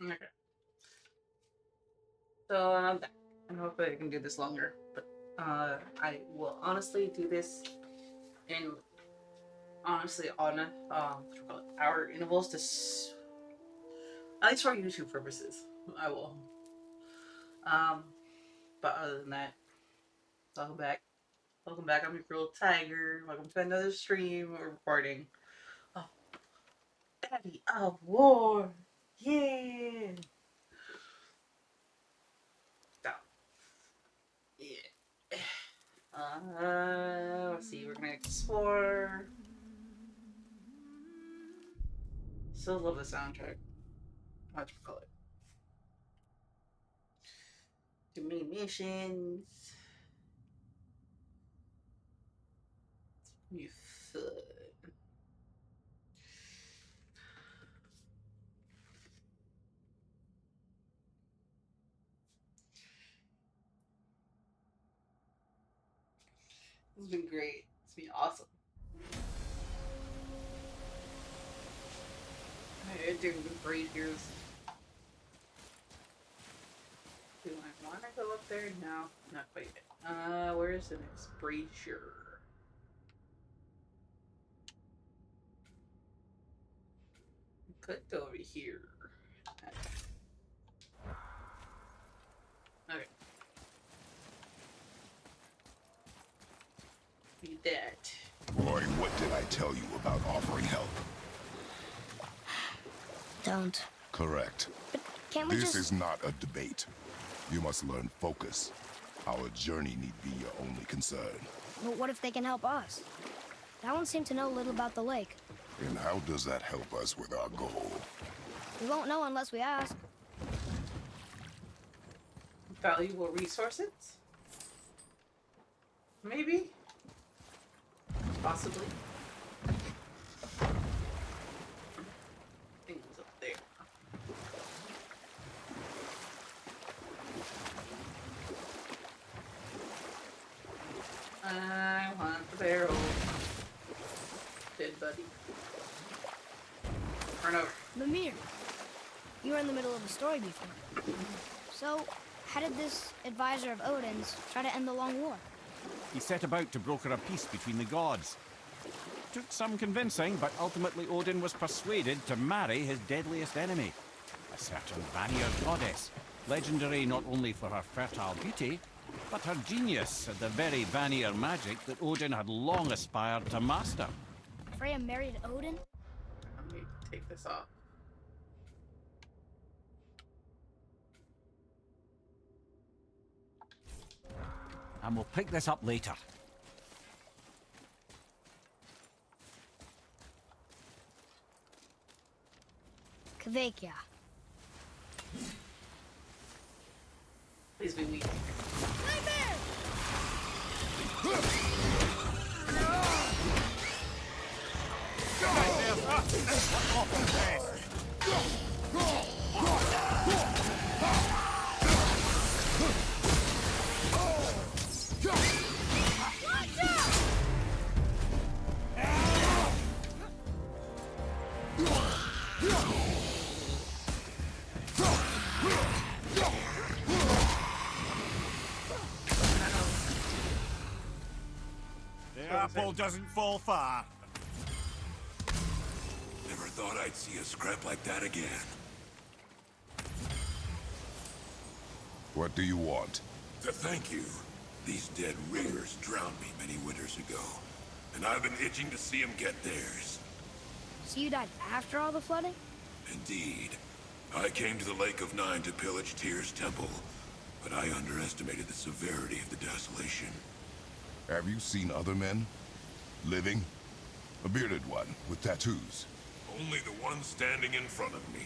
Okay. So I'm back. I hope I can do this longer, but I will honestly do this in honestly on what do you call it, hour intervals at least for YouTube purposes. I will. Um, but other than that, welcome back. Welcome back. I'm your girl Tiger. Welcome to another stream or recording. Oh, Daddy of War. Yeah. So, yeah. Let's see. We're gonna explore. Still love the soundtrack. Much color. Too many missions. You fun. This has been great. It's been awesome. I'm doing great here. Do I want to go up there? No, not quite yet. Where's the next brazier? Could go over here. Okay. Need that. Boy, what did I tell you about offering help? Don't. Correct. But can't we This is not a debate. You must learn focus. Our journey need be your only concern. But what if they can help us? That one seemed to know a little about the lake. And how does that help us with our goal? We won't know unless we ask. Valuable resources? Maybe? Possibly. Things up there. I want the barrel. Dead buddy. Turn over. Mimir, you were in the middle of a story before. So, how did this advisor of Odin's try to end the long war? He set about to broker a peace between the gods. Took some convincing, but ultimately Odin was persuaded to marry his deadliest enemy, a certain Vanir goddess, legendary not only for her fertile beauty, but her genius at the very Vanir magic that Odin had long aspired to master. Freya married Odin? Let me take this off. And we'll pick this up later. Kvekia. Please be weak. The apple doesn't fall far. Never thought I'd see a scrap like that again. What do you want? To thank you. These dead raiders drowned me many winters ago, and I've been itching to see them get theirs. So you died after all the flooding? Indeed. I came to the Lake of Nine to pillage Tyr's temple, but I underestimated the severity of the desolation. Have you seen other men? Living? A bearded one with tattoos. Only the one standing in front of me.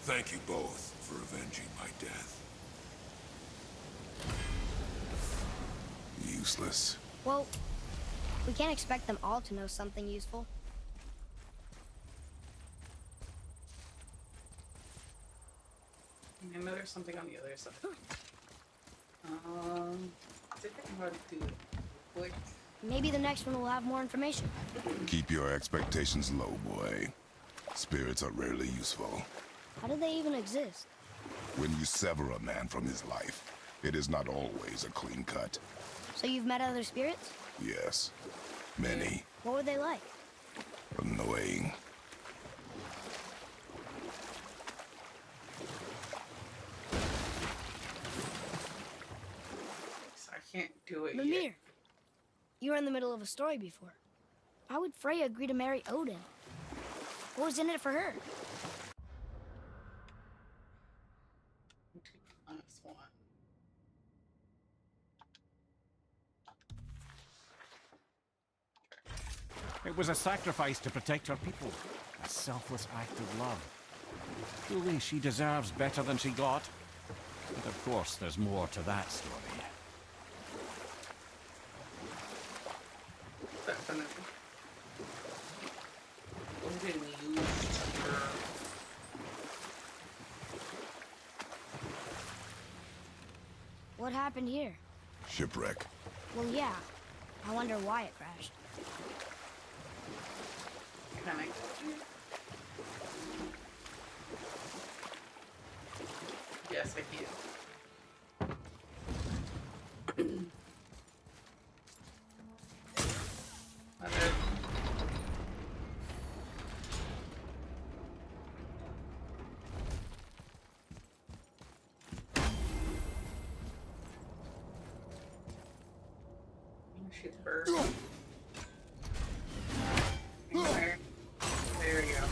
Thank you both for avenging my death. Useless. Well, we can't expect them all to know something useful. I know there's something on the other side. I think I can run through it quick. Maybe the next one will have more information. Keep your expectations low, boy. Spirits are rarely useful. How do they even exist? When you sever a man from his life, it is not always a clean cut. So you've met other spirits? Yes, many. What were they like? Annoying. So I can't do it Mimir, yet. you were in the middle of a story before. Why would Freya agree to marry Odin? What was in it for her? Honest one. It was a sacrifice to protect her people. A selfless act of love. Truly, she deserves better than she got. But of course, there's more to that story. Definitely. Odin used her. What happened here? Shipwreck. Well, yeah. I wonder why it crashed. Can I? Yes, I can. Okay. Shoot the bird. There. There you go.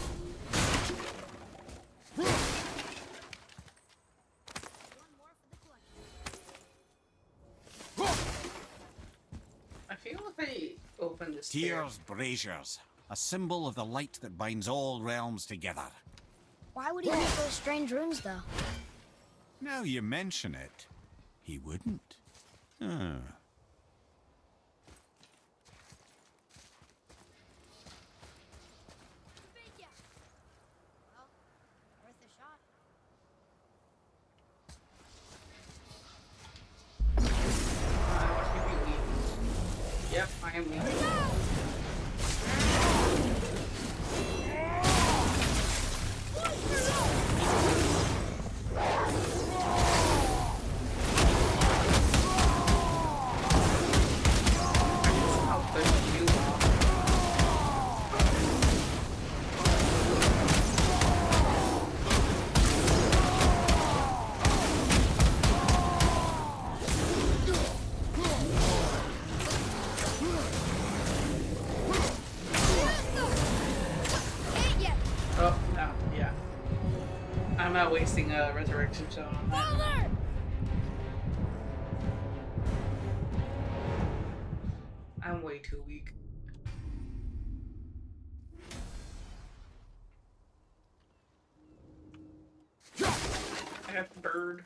I feel if I open this Tears braziers. A symbol of the light that binds all realms together. Why would he make those strange runes, though? Now you mention it, he wouldn't. Ah. Well, worth a shot. watch me be weak. Yep, I am weak. How good you are. Oh, no, yeah. I'm not wasting a resurrection shot on that. Father! I'm way too weak. I got the bird.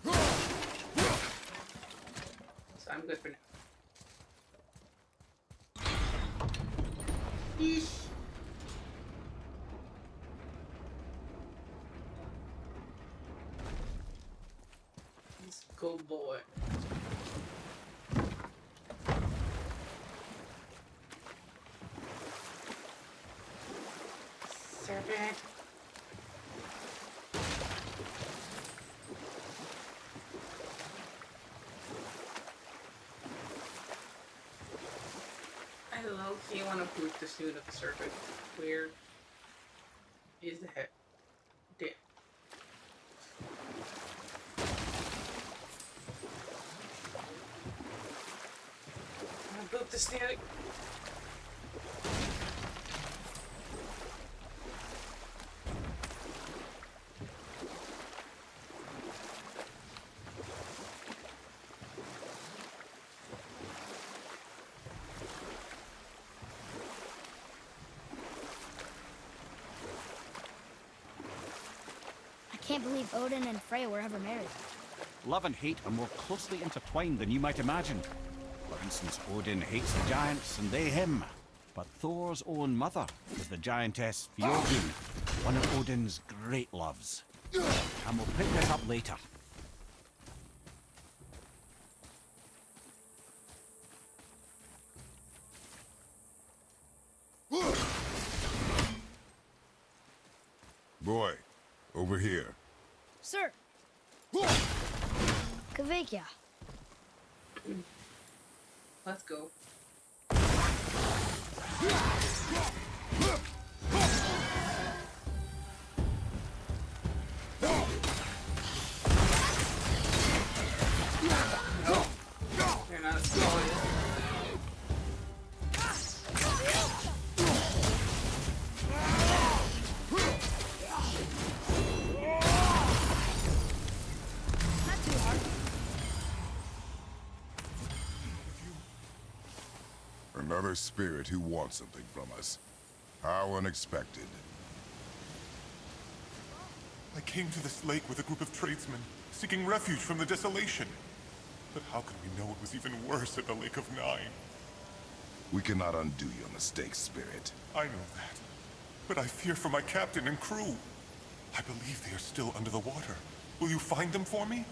So I'm good for now. Yeesh. Let's go, boy. Serpent. I low-key want to boot the suit of the serpent. Where is the head? There. I'm gonna boot the snoot. I can't believe Odin and Freya were ever married. Love and hate are more closely intertwined than you might imagine. For instance, Odin hates the giants and they him. But Thor's own mother is the giantess Fjordun, one of Odin's great loves. And we'll pick this up later. Boy, over here. Sir. Kvekia. Let's go. You're not as tall yet. Not too hard. Another spirit who wants something from us. How unexpected. I came to this lake with a group of tradesmen, seeking refuge from the desolation. But how could we know it was even worse at the Lake of Nine? We cannot undo your mistakes, Spirit. I know that. But I fear for my captain and crew. I believe they are still under the water. Will you find them for me?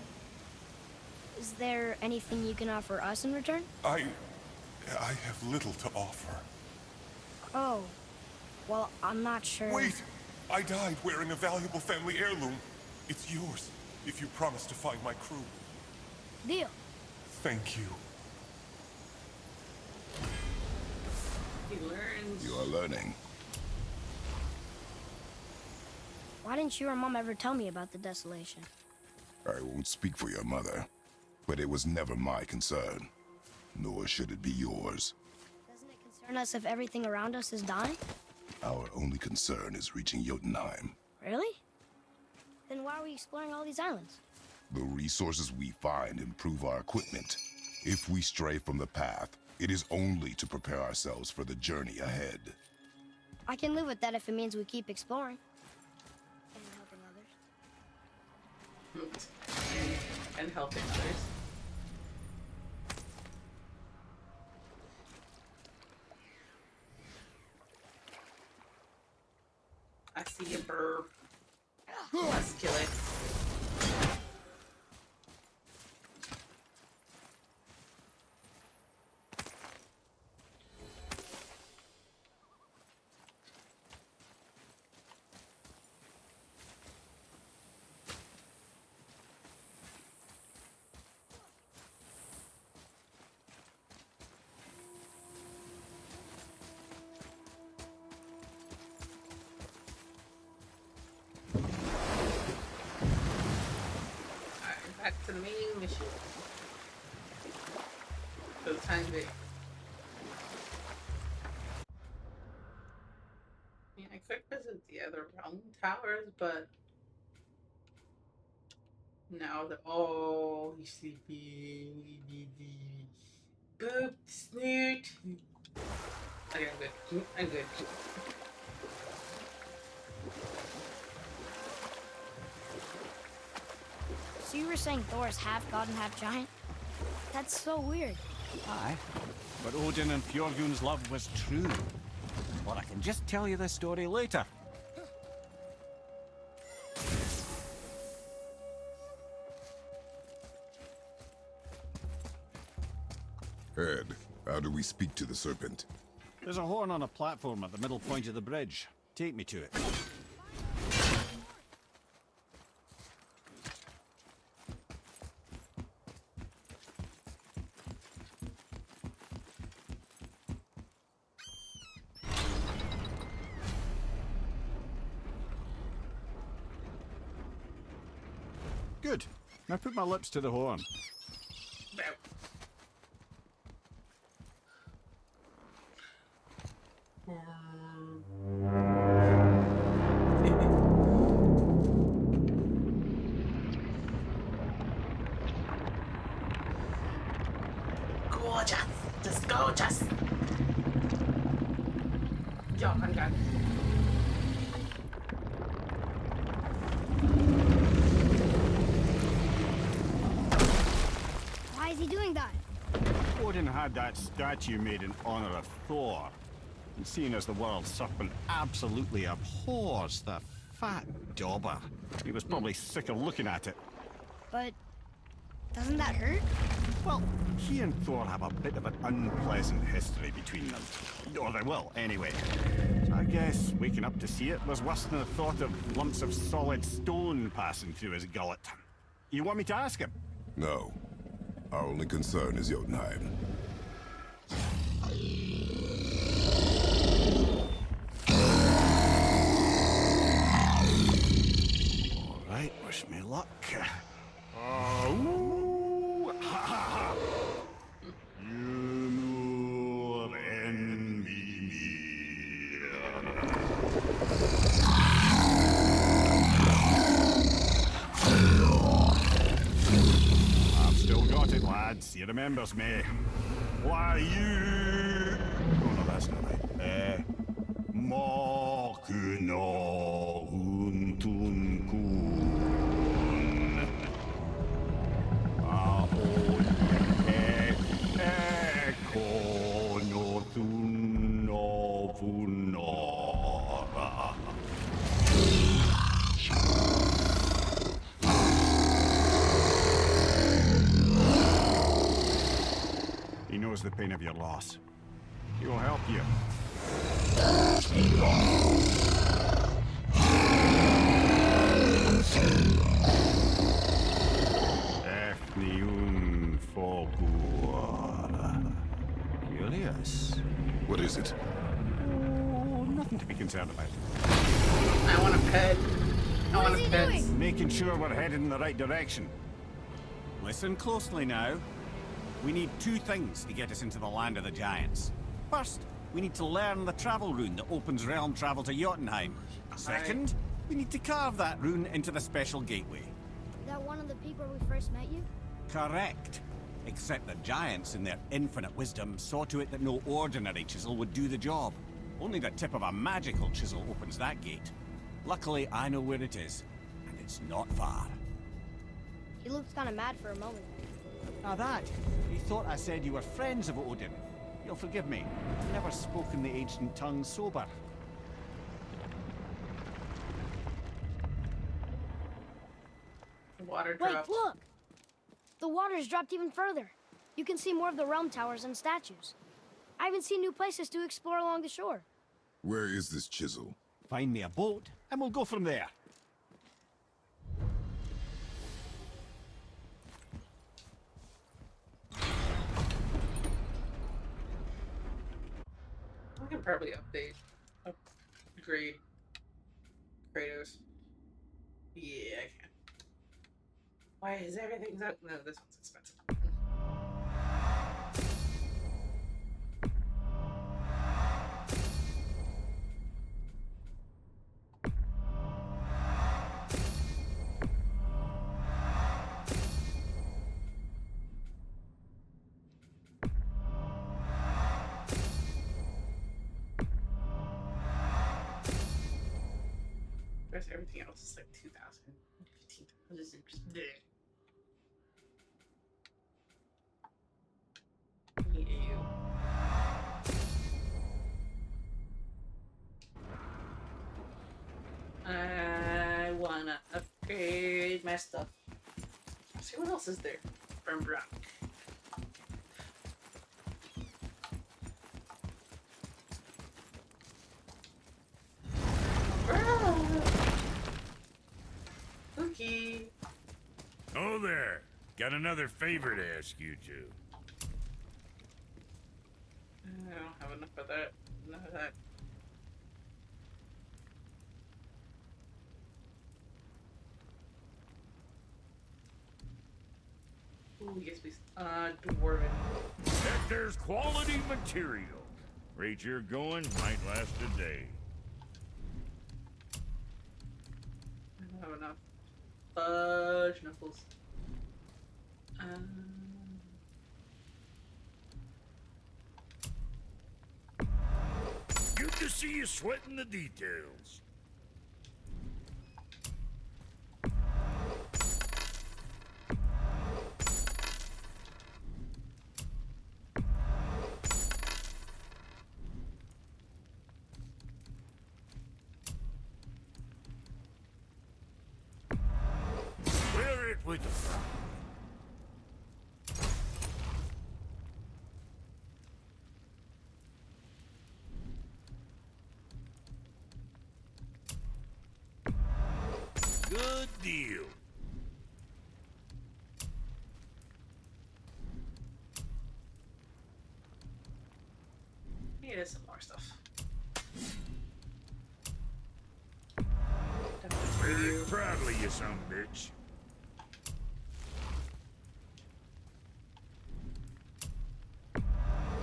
Is there anything you can offer us in return? I have little to offer. Oh. Well, I'm not sure. Wait! I died wearing a valuable family heirloom. It's yours, if you promise to find my crew. Deal. Thank you. He learns. You are learning. Why didn't you or Mom ever tell me about the desolation? I won't speak for your mother, but it was never my concern. Nor should it be yours. Doesn't it concern us if everything around us is dying? Our only concern is reaching Jotunheim. Really? Then why are we exploring all these islands? The resources we find improve our equipment. If we stray from the path, it is only to prepare ourselves for the journey ahead. I can live with that if it means we keep exploring. And helping others. And helping others. I see a bird. Let's kill it. Alright, back to the main mission. For the time being. I mean, I could visit the other realm towers, but now that he's sleeping. Boop, snoot. Okay, I'm good. I'm good. So you were saying Thor is half god and half giant? That's so weird. Aye, but Odin and Fjordgun's love was true. But I can just tell you this story later. Ed, how do we speak to the serpent? There's a horn on a platform at the middle point of the bridge. Take me to it. Good. Now put my lips to the horn. Gorgeous! Just gorgeous! Yo, I'm done. Why is he doing that? Odin had that statue made in honor of Thor. And seeing as the world serpent absolutely abhors the fat dauber, he was probably sick of looking at it. But doesn't that hurt? Well, he and Thor have a bit of an unpleasant history between them. Or they will, anyway. So I guess waking up to see it was worse than the thought of lumps of solid stone passing through his gullet. You want me to ask him? No. Our only concern is Jotunheim. All right, wish me luck. Oh, ha ha ha! You envy me. I've still got it, lads. He remembers me. Why you? Oh no, that's not right. Mokuno Huntun Kun. Eko no Thuno Funora. He knows the pain of your loss. He will help you. Efniun Fogur. Curious. What is it? Oh, nothing to be concerned about. I want a pet. I What want is a he pet. doing? Making sure we're headed in the right direction. Listen closely now. We need two things to get us into the land of the giants. First, we need to learn the travel rune that opens realm travel to Jotunheim. Second, we need to carve that rune into the special gateway. That one of the peak where we first met you? Correct. Except the giants, in their infinite wisdom, saw to it that no ordinary chisel would do the job. Only the tip of a magical chisel opens that gate. Luckily, I know where it is, and it's not far. He looked kind of mad for a moment. Now that, you thought I said you were friends of Odin. You'll forgive me. I've never spoken the ancient tongue sober. Water Wait, dropped. look! The water's dropped even further. You can see more of the realm towers and statues. I even see new places to explore along the shore. Where is this chisel? Find me a boat, and we'll go from there. I can probably upgrade Kratos. Yeah, I can. Why is everything so? No, this one's expensive. Whereas everything else is like 2,000, 15,000. This is just bleh. Need you. I wanna upgrade my stuff. Let's see what else is there. From Brown. Cookie. Oh there. Got another favor to ask you two. I don't have enough of that. None of that. Ooh, yes, please. Dwarven. That there's quality material. Rate you're going might last a day. I don't have enough. Fudge knuckles. Good to see you sweating the details. Wear it with a get some more stuff. Proudly, you son of a bitch.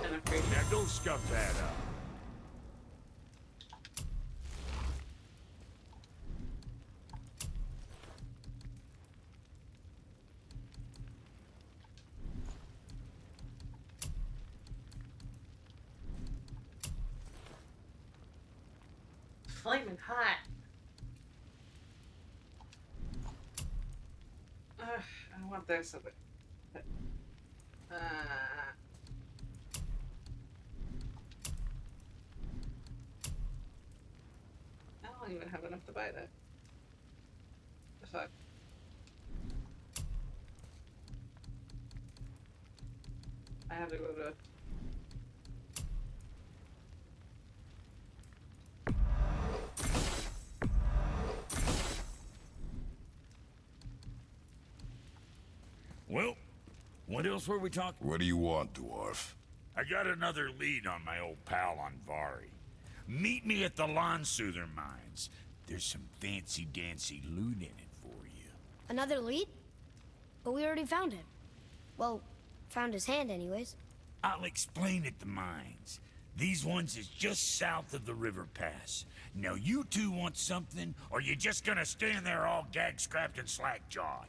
And upgrade. Now go scuff that up. Flaming hot. I want this. I don't even have enough to buy that. The fuck. I have to go to. Well, what else were we talking? What do you want, dwarf? I got another lead on my old pal Andvari. Meet me at the Lawn Soother Mines. There's some fancy-dancy loot in it for you. Another lead? But we already found him. Well, found his hand anyways. I'll explain at the mines. These ones is just south of the river pass. Now you two want something, or you just gonna stand there all gag-scrapped and slack-jawed?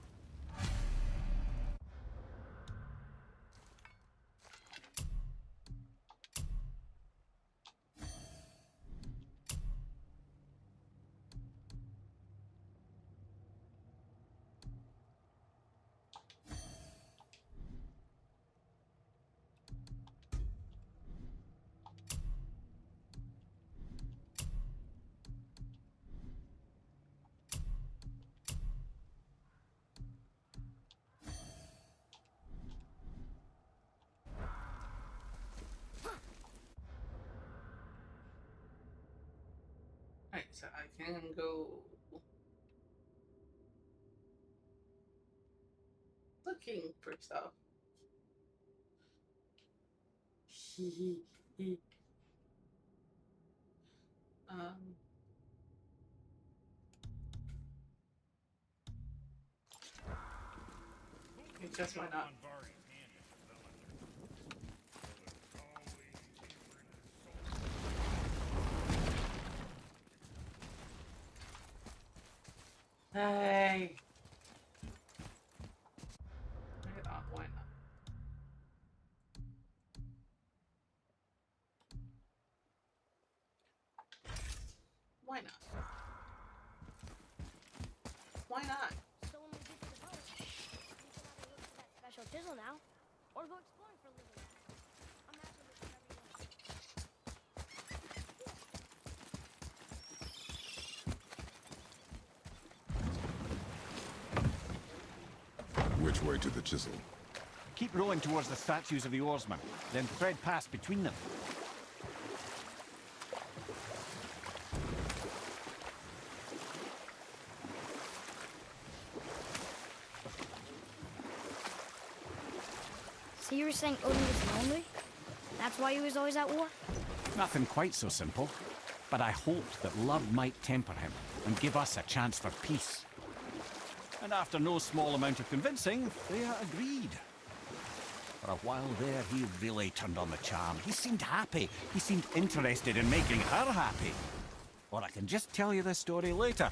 Alright, so I can go looking for stuff. Just why not? Hey. Why not? Why not? Why not? So when we get to the boat, we can either look for that special chisel now, or go exploring for a little while. Imagine this everyone. Which way to the chisel? Keep rowing towards the statues of the oarsmen, then thread past between them. So you were saying Odin was lonely? That's why he was always at war? Nothing quite so simple, but I hoped that love might temper him and give us a chance for peace. And after no small amount of convincing, Freya agreed. For a while there, he really turned on the charm. He seemed happy. He seemed interested in making her happy. Or I can just tell you this story later.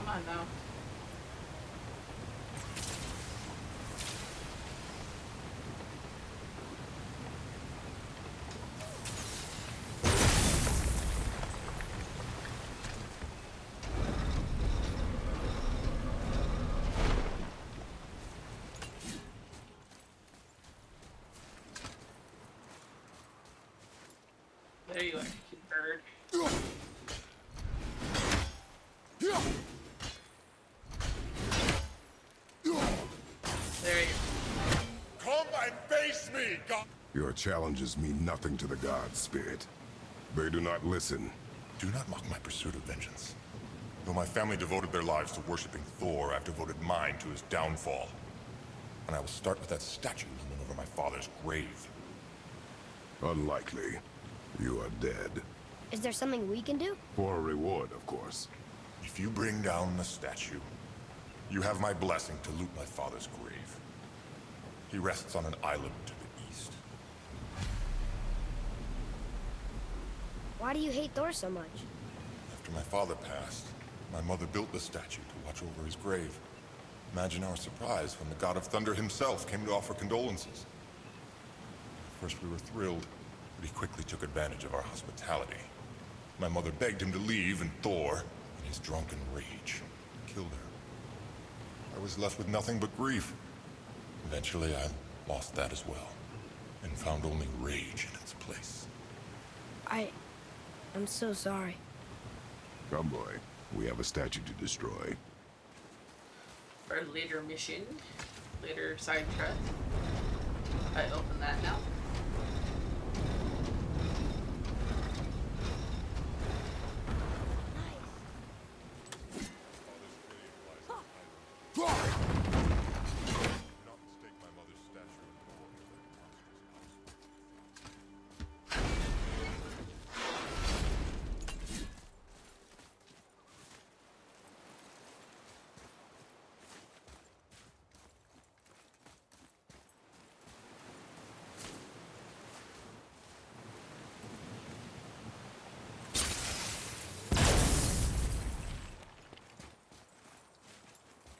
on now. There you are, you bird. There you Come and face me, God! Your challenges mean nothing to the gods, Spirit. They do not listen. Do not mock my pursuit of vengeance. Though my family devoted their lives to worshipping Thor, I've devoted mine to his downfall. And I will start with that statue looming over my father's grave. Unlikely. You are dead. Is there something we can do? For a reward, of course. If you bring down the statue, you have my blessing to loot my father's grave. He rests on an island to the east. Why do you hate Thor so much? After my father passed, my mother built the statue to watch over his grave. Imagine our surprise when the God of Thunder himself came to offer condolences. At first we were thrilled, but he quickly took advantage of our hospitality. My mother begged him to leave, and Thor, in his drunken rage, killed her. I was left with nothing but grief. Eventually, I lost that as well, and found only rage in its place. I'm so sorry. Come, boy. We have a statue to destroy. Our later mission, later side quest. I open that now.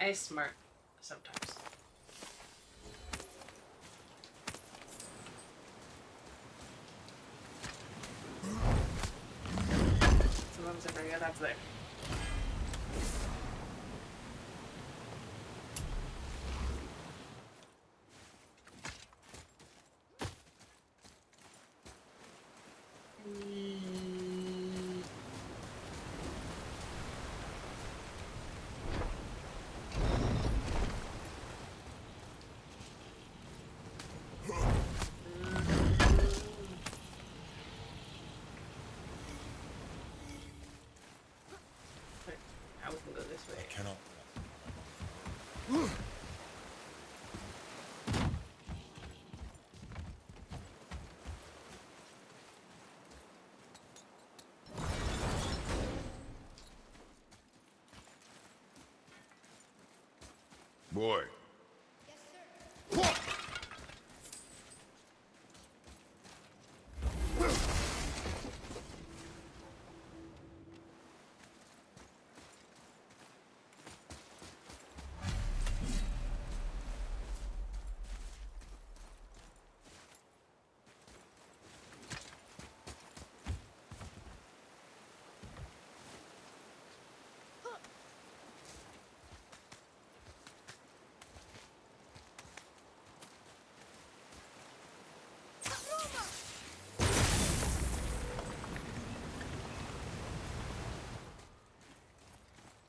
I smart sometimes. Sometimes I forget that's there. Now we can go this way. I cannot. Boy.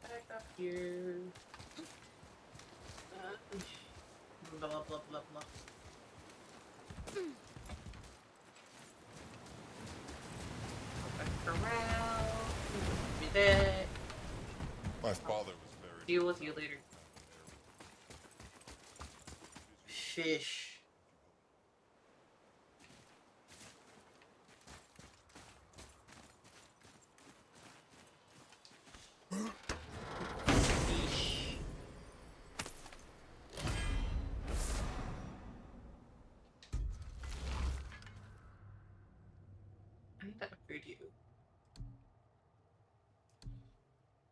Back up here. Blah blah blah blah blah. Go back around. Be there. My father was very. Deal with you later. Fish. Fish. I need to upgrade you.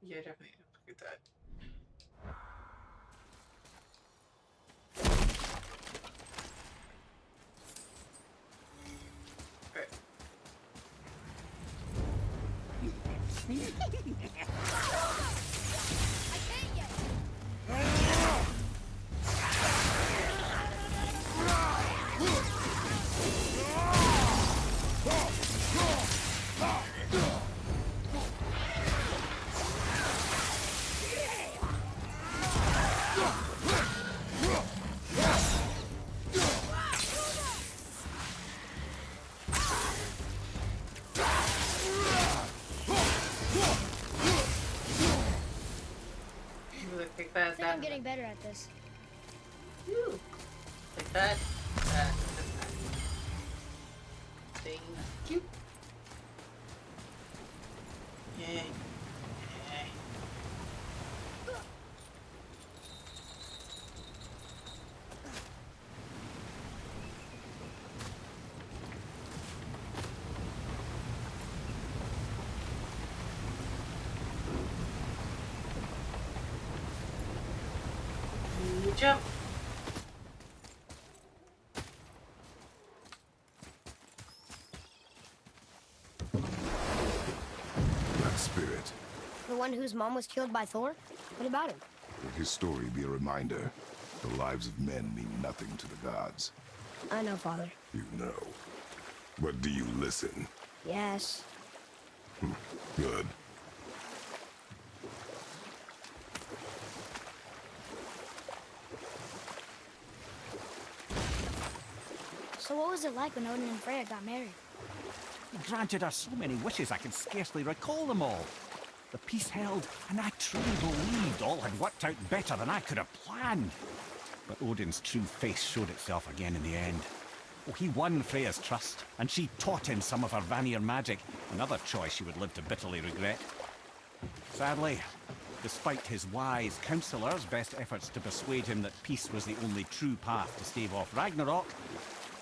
Yeah, definitely have to get that. Right. I can't yet. Like, take I that, think I'm getting better at this. Woo. Like that, that, and that. Thank you. Yay. Yay. You jump. That spirit, The one whose mom was killed by Thor? What about him? let his story be a reminder. The lives of men mean nothing to the gods. I know, Father. You know. But do you listen? Yes. Good. So what was it like when Odin and Freya got married? He granted her so many wishes I can scarcely recall them all. The peace held, and I truly believed all had worked out better than I could have planned. But Odin's true face showed itself again in the end. Oh, he won Freya's trust, and she taught him some of her Vanir magic, another choice she would live to bitterly regret. Sadly, despite his wise counselors' best efforts to persuade him that peace was the only true path to stave off Ragnarok,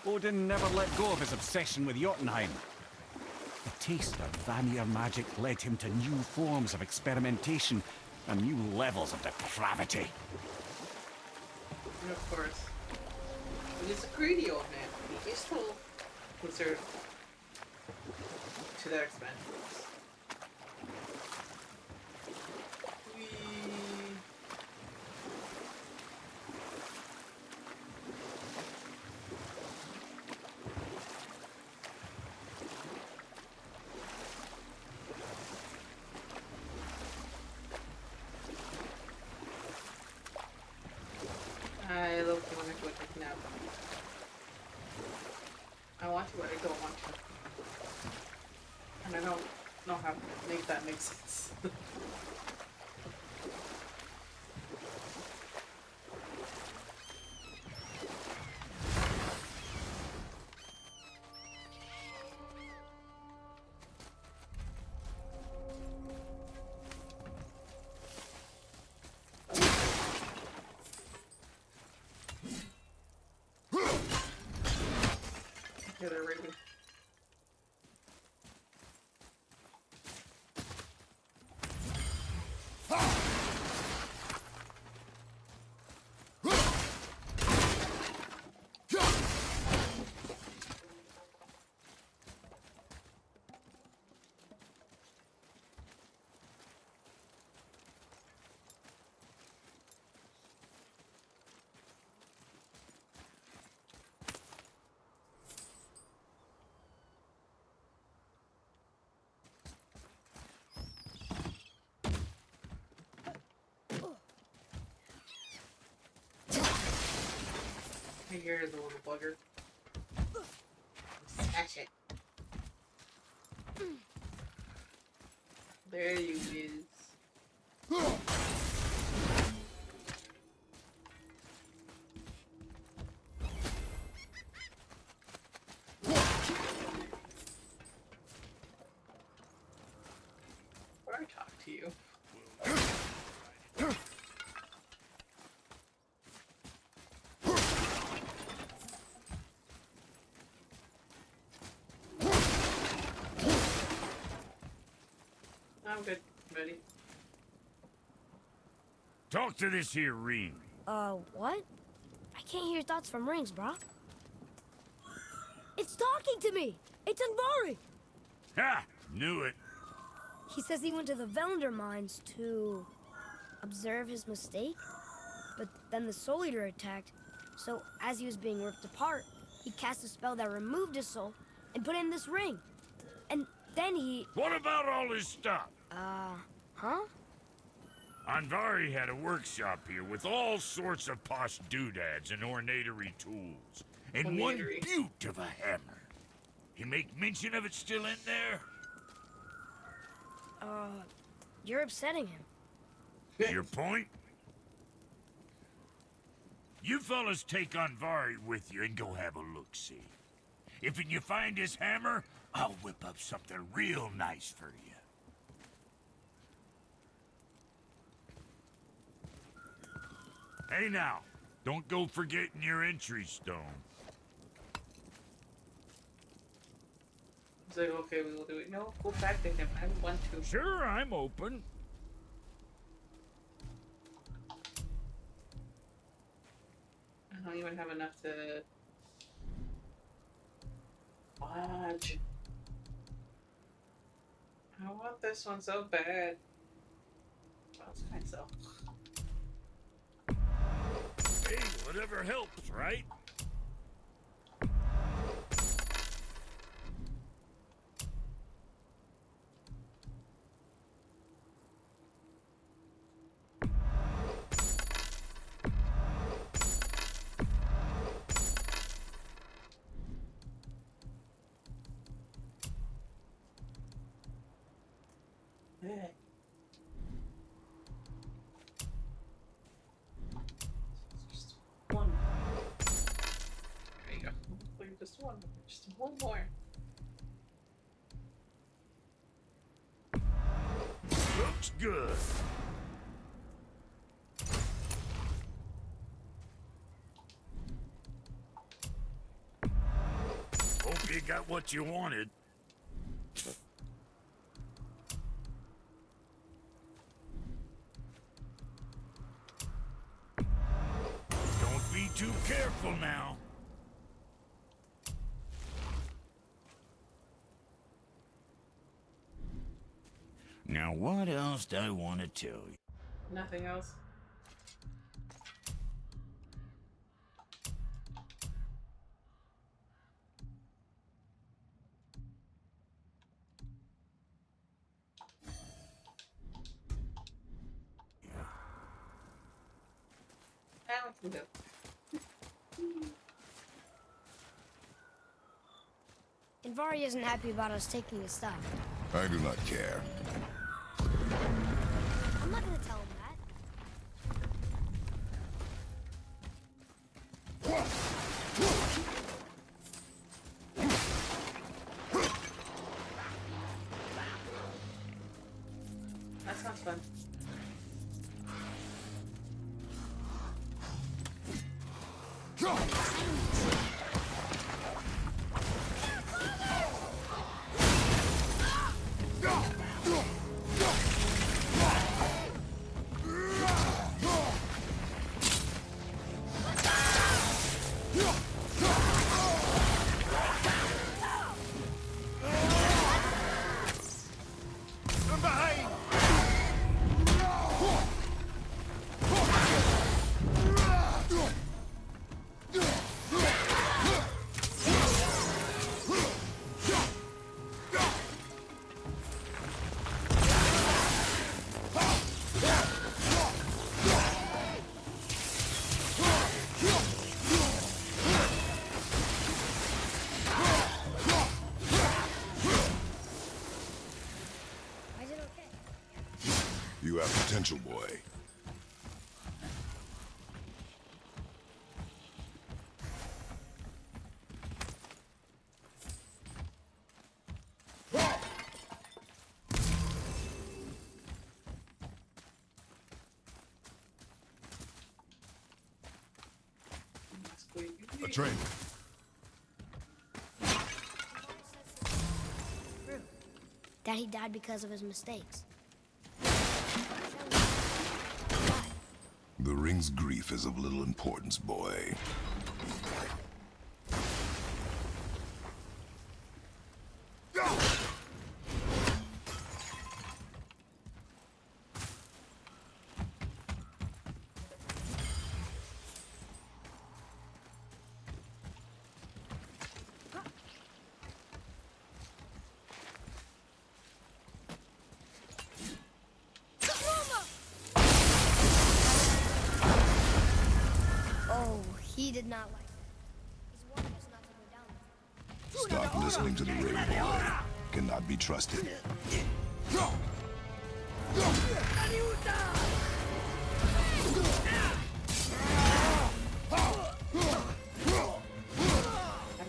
Odin never let go of his obsession with Jotunheim. The taste of Vanir magic led him to new forms of experimentation and new levels of depravity. And of course, he is a greedy old man. He is still considered to that extent. Whee. I love to want to go take a nap. I want to, but I don't want to. And I don't know how to make that make sense. Yeah, they're raping. Hey, here's the little bugger. Smash it. There you is. Where I talk to you. I'm good, buddy. Talk to this here ring. What? I can't hear thoughts from rings, bro. It's talking to me! It's Anvari! Ha! Knew it. He says he went to the Velnder mines to observe his mistake, but then the Soul Eater attacked, so as he was being ripped apart, he cast a spell that removed his soul and put in this ring. And then he... What about all his stuff? Huh? Anvari had a workshop here with all sorts of posh doodads and ornatory tools. And one Ornatory. beaut of a hammer. You make mention of it still in there? You're upsetting him. Your point? You fellas take Anvari with you and go have a look-see. If you find his hammer, I'll whip up something real nice for you. Hey now, don't go forgetting your entry stone. He's like, okay, we will do it. No, go back to him. I want to. Sure, I'm open. I don't even have enough to watch. I want this one so bad. Well, it's fine, so. Hey, whatever helps, right? Yeah. Just one. There you go. Hopefully just one. Just one more. Looks good. Hope you got what you wanted. Don't be too careful now. Now, what else do I want to tell you? Nothing else. Now we can go. Anvari isn't happy about us taking his stuff. I do not care. I'm not gonna tell him that. That sounds fun. From behind! Is it okay? You have potential, boy. A train. That he died because of his mistakes. king's grief is of little importance, boy. Oh, he did not like that. He's warned us not to go down there. Stop listening to the ring, boy. Cannot be trusted.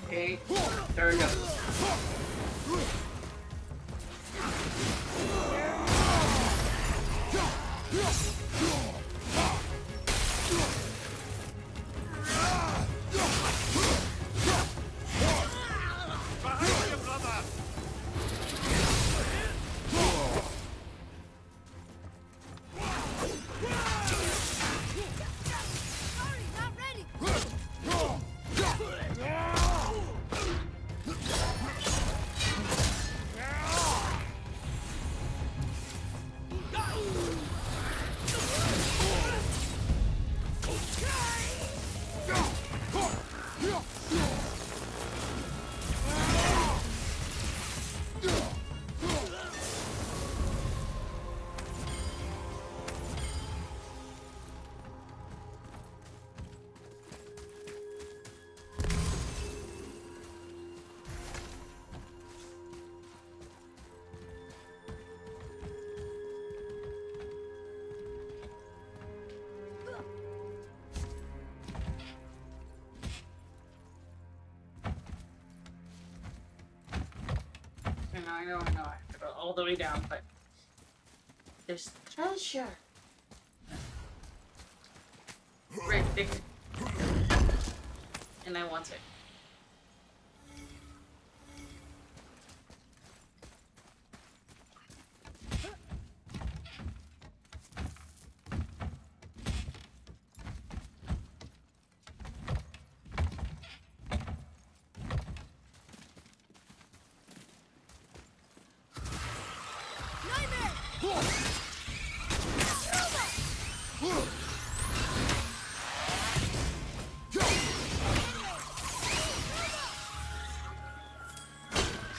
Okay. There we go. Sorry, not ready. And I know, I have to go all the way down, but there's treasure right there, and I want it.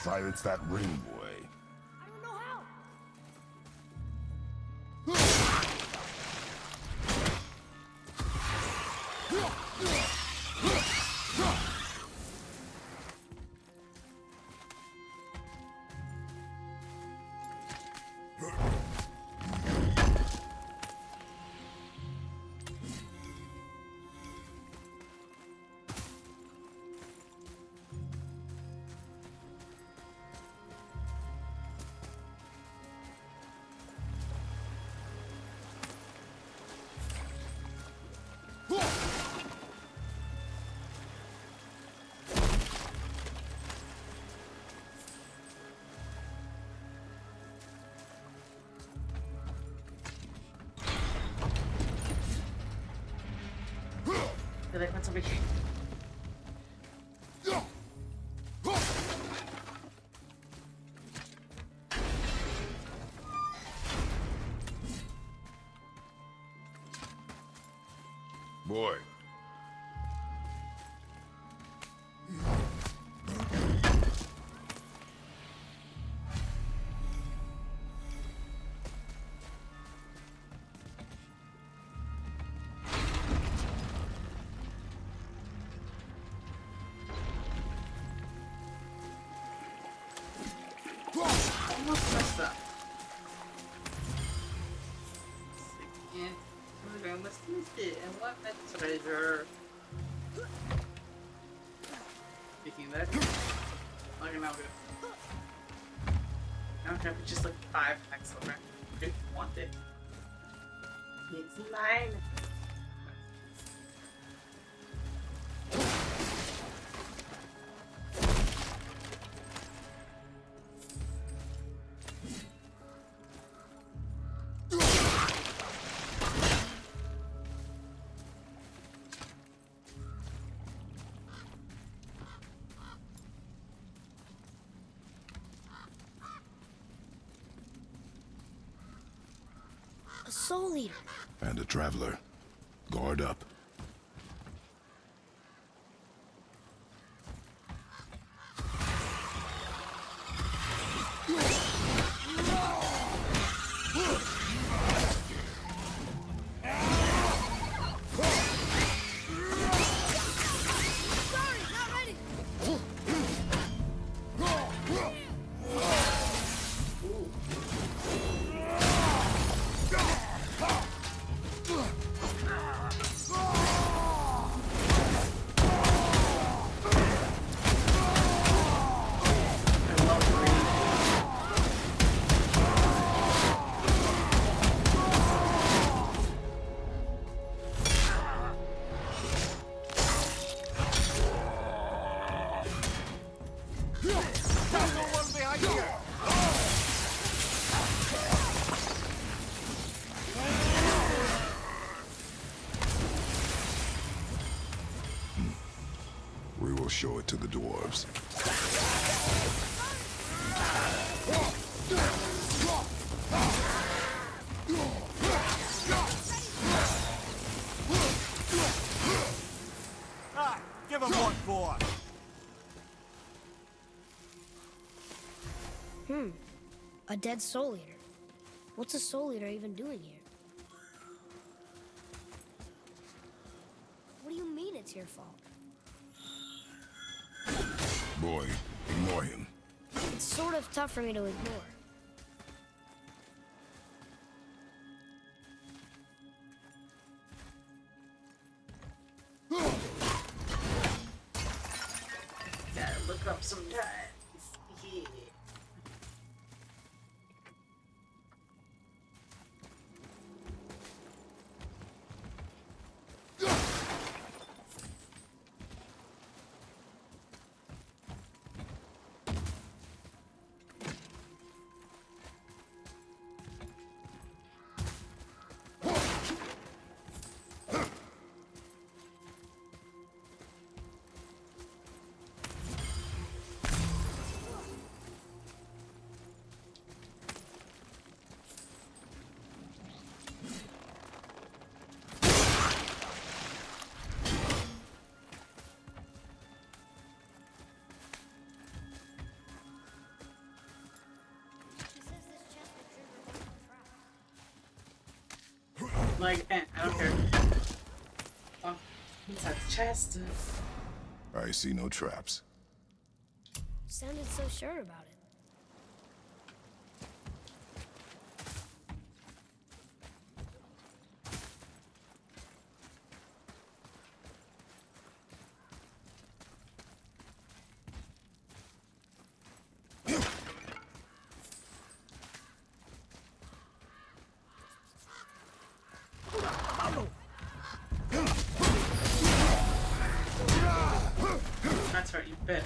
Silence that ring, boy. I don't know how. Did I put somebody? Boy. Almost messed up. And we're going with it. And what treasure? Speaking of that, okay, now good. Now we have just like 5 packs over. I didn't want it. It's mine. A soul eater. And a traveler. Guard up. Sorry, not ready. I love green. There's no one behind you! We will show it to the dwarves. Ah, give him what for! A dead soul eater. What's a soul eater even doing here? What do you mean it's your fault? Boy, ignore him. It's sort of tough for me to ignore. Gotta look up sometimes. Yeah. Like, I don't care. Oh, inside the chest. I see no traps. Sounded so sure about it. That's right, you bet.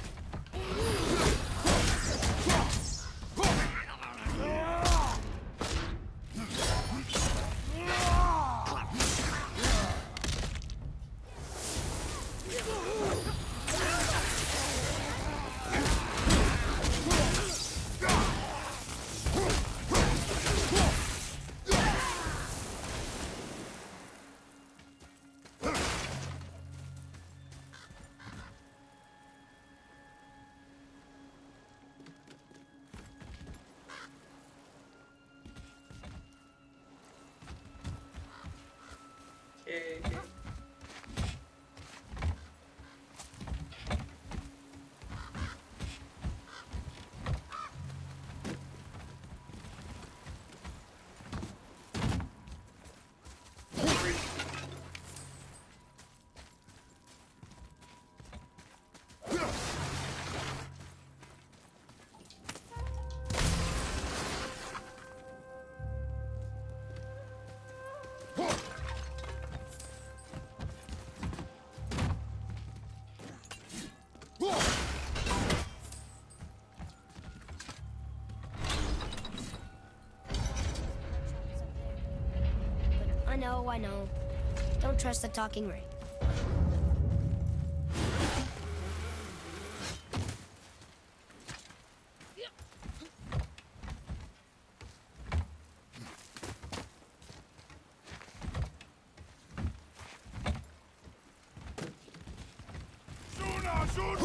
Okay. But I know. Don't trust the talking ring. It's where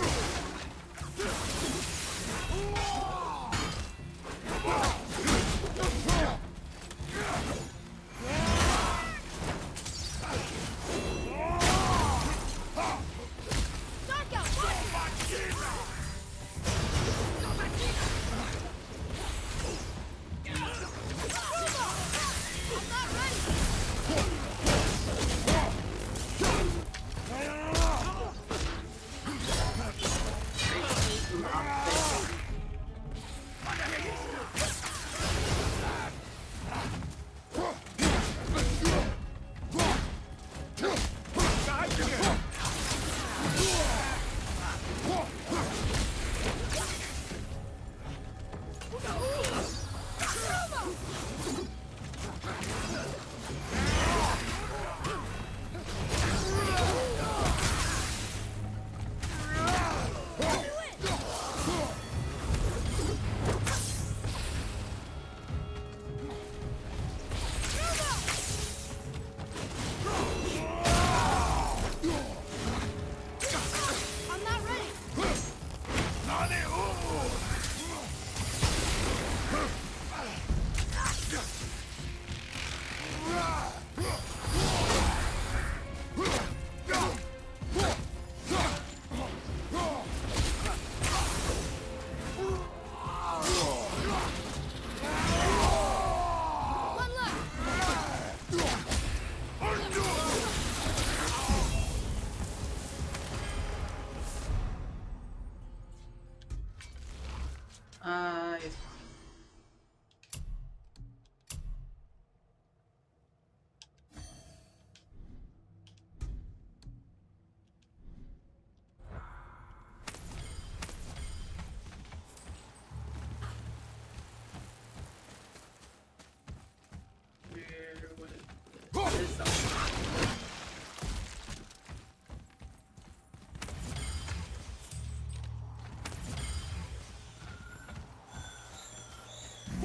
would it is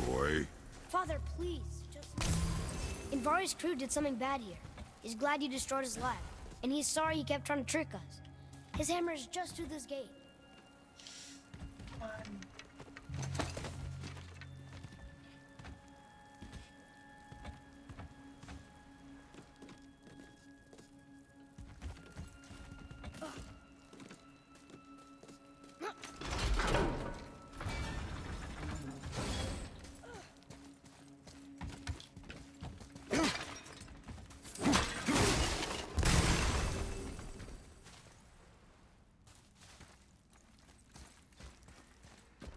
Boy, Father, please, just listen. Invari's crew did something bad here. He's glad you destroyed his lab, and he's sorry he kept trying to trick us. His hammer is just through this gate.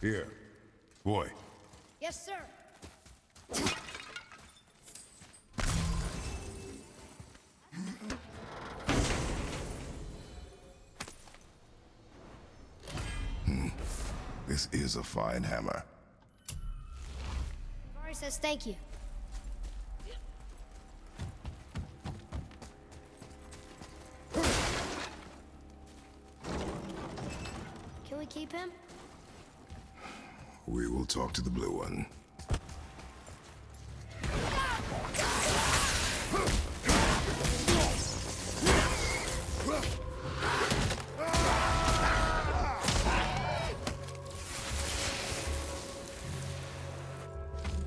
here. Boy, Yes, sir. this is a fine hammer. Invari says thank you. Can we keep him? We will talk to the blue one.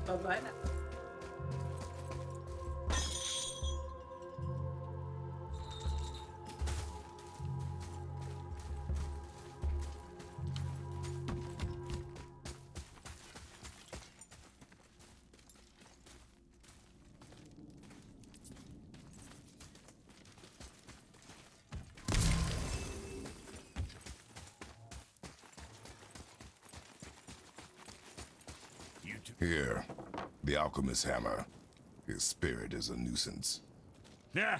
bye-bye now. Here, the alchemist's hammer. His spirit is a nuisance. Yeah,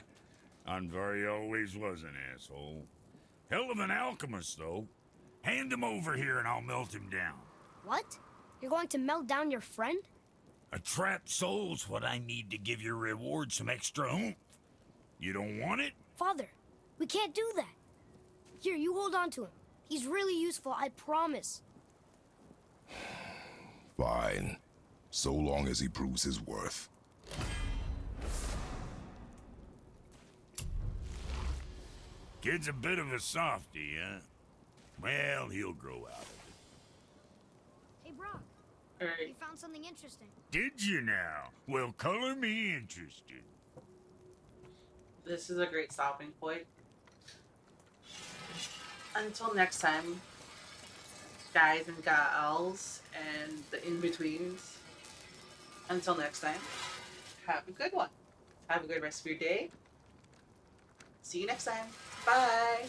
Anvari always was an asshole. Hell of an alchemist, though. Hand him over here and I'll melt him down. What? You're going to melt down your friend? A trapped soul's what I need to give your reward some extra oomph. You don't want it? Father, we can't do that. Here, you hold on to him. He's really useful, I promise. Fine. So long as he proves his worth. Kid's a bit of a softie, huh? Well, he'll grow out of it. Hey, Brock, All we right. found something interesting. Did you now? Well, color me interested. This is a great stopping point. Until next time, guys and gals and the in-betweens. Until next time, have a good one. Have a good rest of your day. See you next time. Bye.